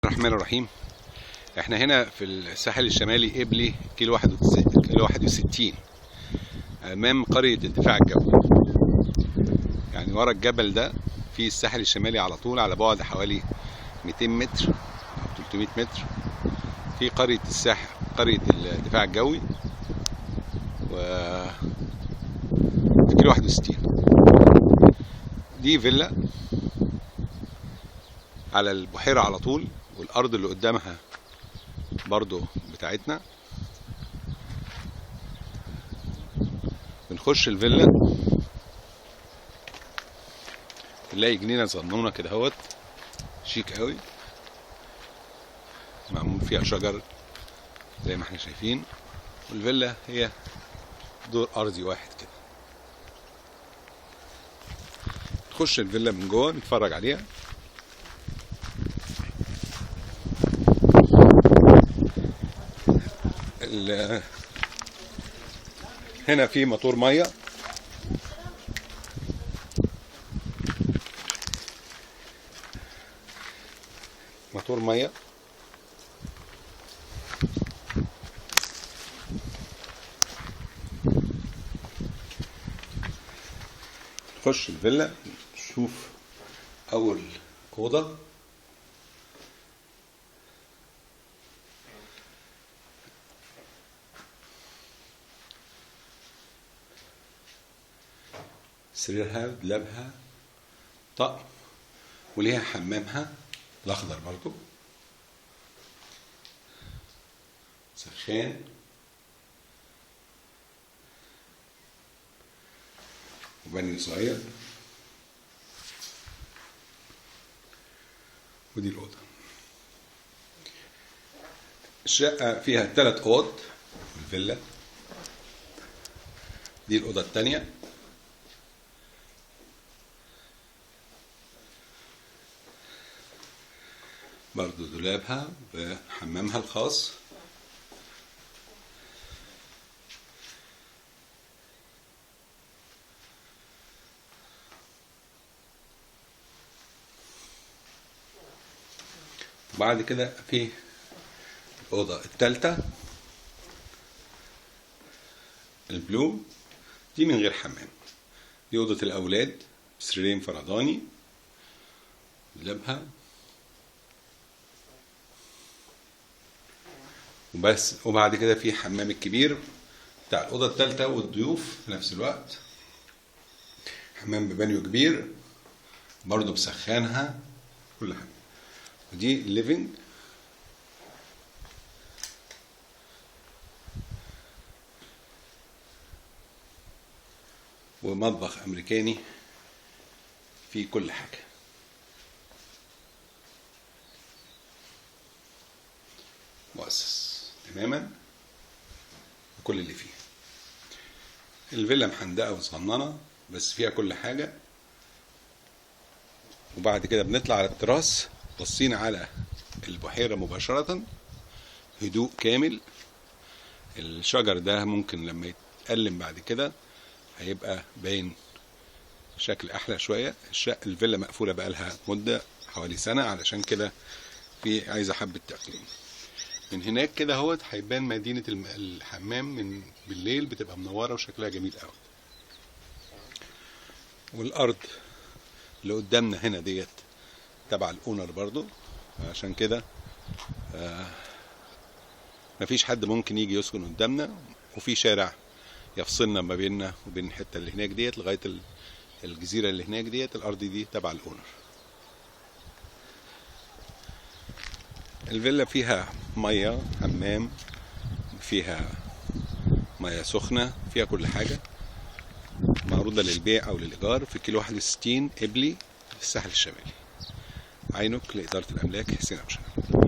الرحمن الرحيم. احنا هنا في الساحل الشمالي قبلي كيلو 61 امام قرية الدفاع الجوي. يعني ورا الجبل ده في الساحل الشمالي على طول، على بعد حوالي 200 متر او 300 متر في قرية قرية الدفاع الجوي في كيلو 61. دي فيلا على البحيرة على طول، والأرض اللي قدامها برضو بتاعتنا. بنخش الفيلا نلاقي جنينة صغنونة كده اهوت، شيك قوي، معمول فيها شجر زي ما احنا شايفين. والفيلا هي دور أرضي واحد كده. نخش الفيلا من جوه نتفرج عليها. هنا في موتور ميه، موتور ميه. نخش الفيلا نشوف اول اوضه. سريرها دولابها طقم، وليها حمامها الاخضر برضو، سخان وبانيو صغير. ودي الأوضة. الشقة فيها 3 أوض في الفيلا. دي الأوضة التانية. برضو دولابها بحمامها الخاص. بعد كده في الأوضة الثالثة البلو، دي من غير حمام. دي أوضة الأولاد، سريرين فرداني، دولابها وبس. وبعد كده في حمام الكبير بتاع الأوضة الثالثة والضيوف في نفس الوقت، حمام ببانيو كبير برضو بسخانها كل حاجة. ودي الليفينج، ومطبخ أمريكاني فيه كل حاجة. مؤسس تماما وكل اللي فيه. الفيلا محندقة وصغننة بس فيها كل حاجة. وبعد كده بنطلع على التراس بصين على البحيرة مباشرة، هدوء كامل. الشجر ده ممكن لما يتقلم بعد كده هيبقى باين شكل احلى شوية. الفيلا مقفولة بقالها مدة حوالي سنة، علشان كده في عايزة حبة تقليم. من هناك كده اهوت هيبان مدينة الحمام من بالليل، بتبقى منورة وشكلها جميل قوي. والارض اللي قدامنا هنا ديت تبع الاونر برضو، عشان كده مفيش حد ممكن يجي يسكن قدامنا. وفي شارع يفصلنا ما بيننا وبين الحتة اللي هناك ديت لغاية الجزيرة اللي هناك ديت. الارض دي تبع الاونر. الفيلا فيها مية، حمام، فيها مية سخنة، فيها كل حاجة. معروضة للبيع أو للإيجار في كيلو 61 قبلي في الساحل الشمالي. عينك لإدارة الأملاك، حسين أبو شنب.